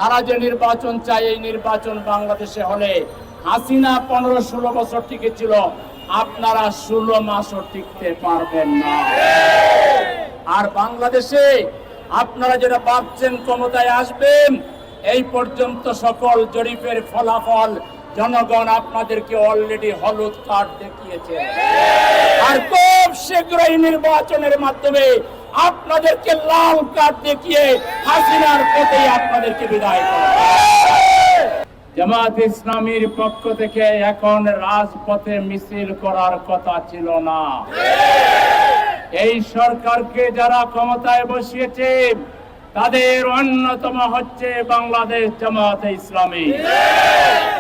তারা যে নির্বাচন চায়, এই নির্বাচন বাংলাদেশে হলে হাসিনা 15-16 বছর টিকেছিল, আপনারা 16 মাসও টিকতে পারবেন না। আর বাংলাদেশে আপনারা যেটা ভাবছেন ক্ষমতায় আসবেন, এই পর্যন্ত সকল জরিপের ফলাফল জনগণ আপনাদেরকে অলরেডি হলুদ কার্ড দেখিয়েছে। আর খুব শীঘ্রই নির্বাচনের মাধ্যমে আপনাদেরকে লাল কার্ড দেখিয়ে হাসিনার পথে আপনাদেরকে বিদায় করবে। জামাত ইসলামীর পক্ষ থেকে এখন রাজপথে মিছিল করার কথা ছিল না। এই সরকারকে যারা ক্ষমতায় বসিয়েছে তাদের অন্যতম হচ্ছে বাংলাদেশ জামাত ইসলামী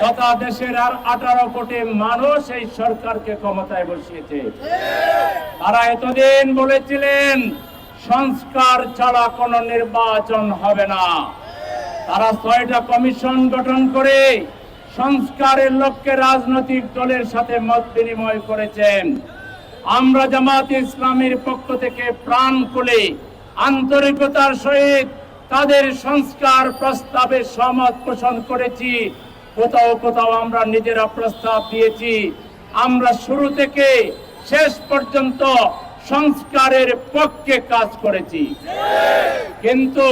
তথা দেশের আর 18 কোটি মানুষ এই সরকারকে ক্ষমতায় বসিয়েছে। তারা এতদিন বলেছিলেন সংস্কার ছাড়া কোনো নির্বাচন হবে না। তারা 6টা কমিশন গঠন করে সংস্কারের লক্ষ্যে রাজনৈতিক দলের সাথে মত বিনিময় করেছেন। আমরা জামাত ইসলামীর পক্ষ থেকে প্রাণ খুলে আন্তরিকতার সহিত তাদের সংস্কার প্রস্তাবে সহমত পোষণ করেছি। কোথাও কোথাও আমরা নিজেরা প্রস্তাব দিয়েছি। আমরা শুরু থেকে শেষ পর্যন্ত সংস্কারের পক্ষে কাজ করেছি। কিন্তু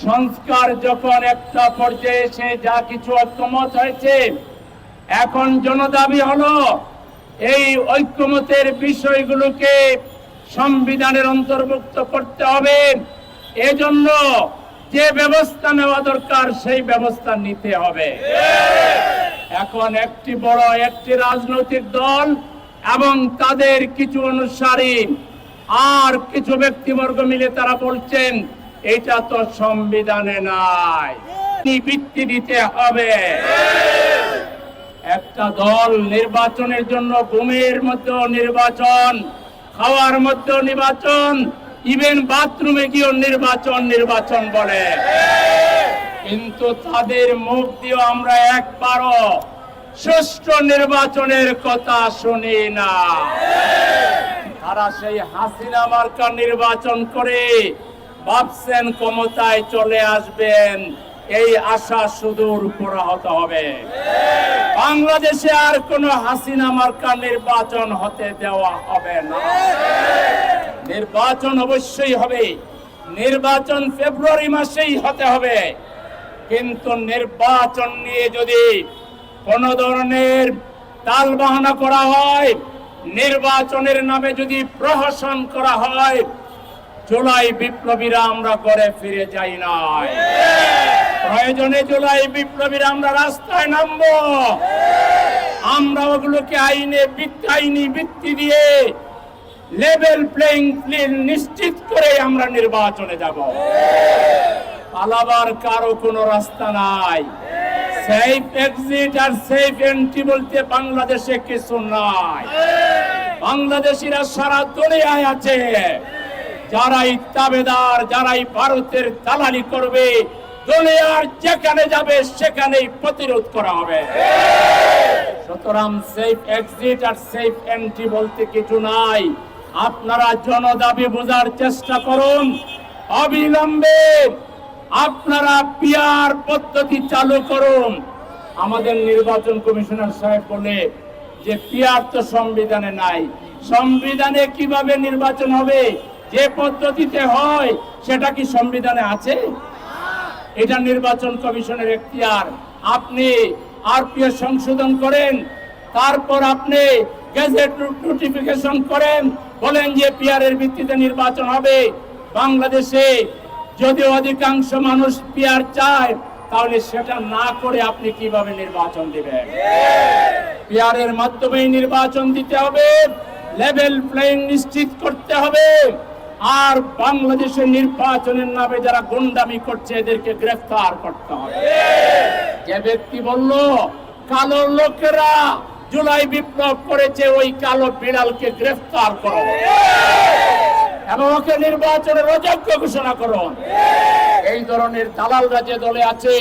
সংস্কার যখন একটা পর্যায়ে এসে যা কিছু ঐক্যমত হয়েছে, এখন জনদাবি হলো এই ঐক্যমতের বিষয়গুলোকে সংবিধানের অন্তর্ভুক্ত করতে হবে। এজন্য যে ব্যবস্থা নেওয়া দরকার সেই ব্যবস্থা নিতে হবে। এখন একটি রাজনৈতিক দল এবং তাদের কিছু অনুসারী আর কিছু ব্যক্তিবর্গ মিলে তারা বলছেন এটা তো সংবিধানে নাই, ভিত্তি দিতে হবে। একটা দল নির্বাচনের জন্য ঘুমের মধ্যেও নির্বাচন, খাওয়ার মধ্যেও নির্বাচন, ইভেন বাথরুমে গিয়েও নির্বাচন বলে, কিন্তু তাদের মুখ দিয়ে আমরা একবারও সুষ্ঠু নির্বাচনের কথা শুনি না। তারা সেই হাসিনা মার্কা নির্বাচন করে ভাবছেন ক্ষমতায় চলে আসবেন, এই আশা সুদূর প্রহত হবে। বাংলাদেশে আর কোন হাসিনা মার্কা নির্বাচন হতে দেওয়া হবে না। নির্বাচন অবশ্যই হবে, নির্বাচন ফেব্রুয়ারি মাসেই হতে হবে। কিন্তু নির্বাচন নিয়ে যদি কোন ধরনের তালবাহানা করা হয়, নির্বাচনের নামে যদি প্রহসন করা হয়, জুলাই বিপ্লবীরা আমরা ঘরে ফিরে যাই নাই। প্রয়োজনে জুলাই বিপ্লবীরা আমরা রাস্তায় নামবো। আমরা ওগুলোকে আইনি ভিত্তি দিয়ে লেভেল প্লেইং ফিল্ড নিশ্চিত করে আমরা নির্বাচনে যাব। পালাবার কারো কোনো রাস্তা নাই। সেফ এক্সিট আর সেফ এন্ট্রি বলতে বাংলাদেশে কিছু নাই। বাংলাদেশিরা সারা দুনিয়ায় আছে। যারাই তাবেদার, যারাই ভারতের দালালি করবে, দুনিয়ার যেখানে যাবে সেখানেই প্রতিরোধ করা হবে। সুতরাং সেফ এক্সিট আর সেফ এন্ট্রি বলতে কিছু নাই। আপনারা জনদাবি বোঝার চেষ্টা করুন। অবিলম্বে আপনারা পিআর পদ্ধতি চালু করুন। আমাদের নির্বাচন কমিশনার সাহেব বলে যে পিআর তো সংবিধানে নাই। সংবিধানে কিভাবে নির্বাচন হবে? যে পদ্ধতিতে হয় সেটা কি সংবিধানে আছে? এটা নির্বাচন কমিশনের এখতিয়ার। আপনি আরপিএস সংশোধন করেন, তারপর আপনি গেজেট নোটিফিকেশন করেন, বলেন যে পিআর এর ভিত্তিতে নির্বাচন হবে। বাংলাদেশে যদি অধিকাংশ মানুষ পিআর চায়, তাহলে সেটা না করে আপনি কিভাবে নির্বাচন দিবেন? পিআর এর মাধ্যমেই নির্বাচন দিতে হবে, লেভেল প্লেইং নিশ্চিত করতে হবে। আর বাংলাদেশের নির্বাচনের নামে যারা গুন্ডামি করছে এদেরকে গ্রেফতার করতে হবে। যে ব্যক্তি বলল কালো লোকেরা জুলাই বিপ্লব করেছে, ওই কালো বিড়ালকে গ্রেফতার করো এবং ওকে নির্বাচনের অযোগ্য ঘোষণা করুন। এই ধরনের দালালরা যে দলে আছে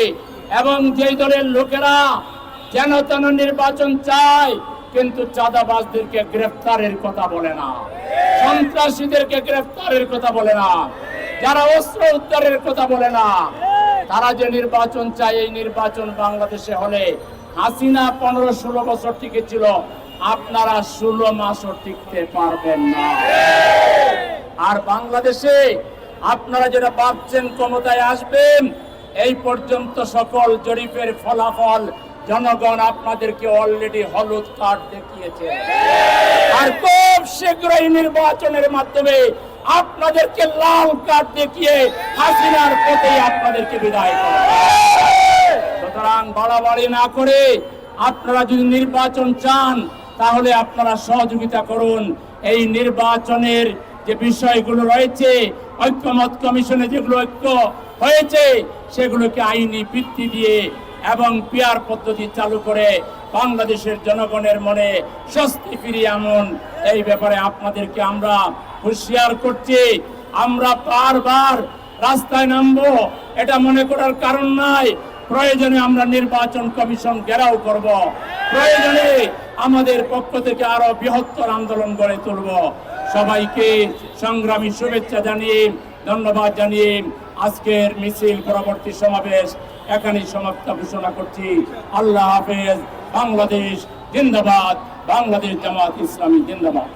এবং যেই দলের লোকেরা যেন তেন নির্বাচন চায় কিন্তু চাঁদাবাজদেরকে গ্রেফতারের কথা বলে না, সন্ত্রাসীদেরকে গ্রেফতারের কথা বলে না, যারা অস্ত্র উদ্ধারের কথা বলে না, তারা যে নির্বাচন চায়, এই নির্বাচন বাংলাদেশে হলে হাসিনা 15-16 বছর টিকেছিল, আপনারা 16 মাসও টিকতে পারবেন না। আর বাংলাদেশে আপনারা যেটা ভাবছেন ক্ষমতায় আসবেন, এই পর্যন্ত সকল জরিপের ফলাফল জনগণ আপনাদেরকে অলরেডি হলুদ কার্ড দেখিয়েছে। আর খুব শীঘ্রই নির্বাচনের মাধ্যমে আপনাদেরকে লাল কার্ড দেখিয়ে হাসিনার পথে আপনাদেরকে বিদায় করবে। সুতরাং বাড়াবাড়ি না করে আপনারা যদি নির্বাচন চান, তাহলে আপনারা সহযোগিতা করুন। এই নির্বাচনের যে বিষয়গুলো রয়েছে, ঐক্যমত কমিশনে যেগুলো ঐক্য হয়েছে, সেগুলোকে আইনি ভিত্তি দিয়ে এবং পিয়ার পদ্ধতি চালু করে বাংলাদেশের জনগণের মনে স্বস্তি ফিরিয়ে আনুন। এই ব্যাপারে আপনাদেরকে আমরা হুঁশিয়ার করছি। আমরা বারবার রাস্তায় নামবো এটা মনে করার কারণ নাই। প্রয়োজনে আমরা নির্বাচন কমিশন ঘেরাও করব, প্রয়োজনে আমাদের পক্ষ থেকে আরো বৃহত্তর আন্দোলন গড়ে তুলব। সবাইকে সংগ্রামী শুভেচ্ছা জানিয়ে, ধন্যবাদ জানিয়ে আজকের মিছিল পরবর্তী সমাবেশ এখানেই সমাপ্ত ঘোষণা করছি। আল্লাহ হাফেজ। বাংলাদেশ জিন্দাবাদ। বাংলাদেশ জামাত ইসলামী জিন্দাবাদ।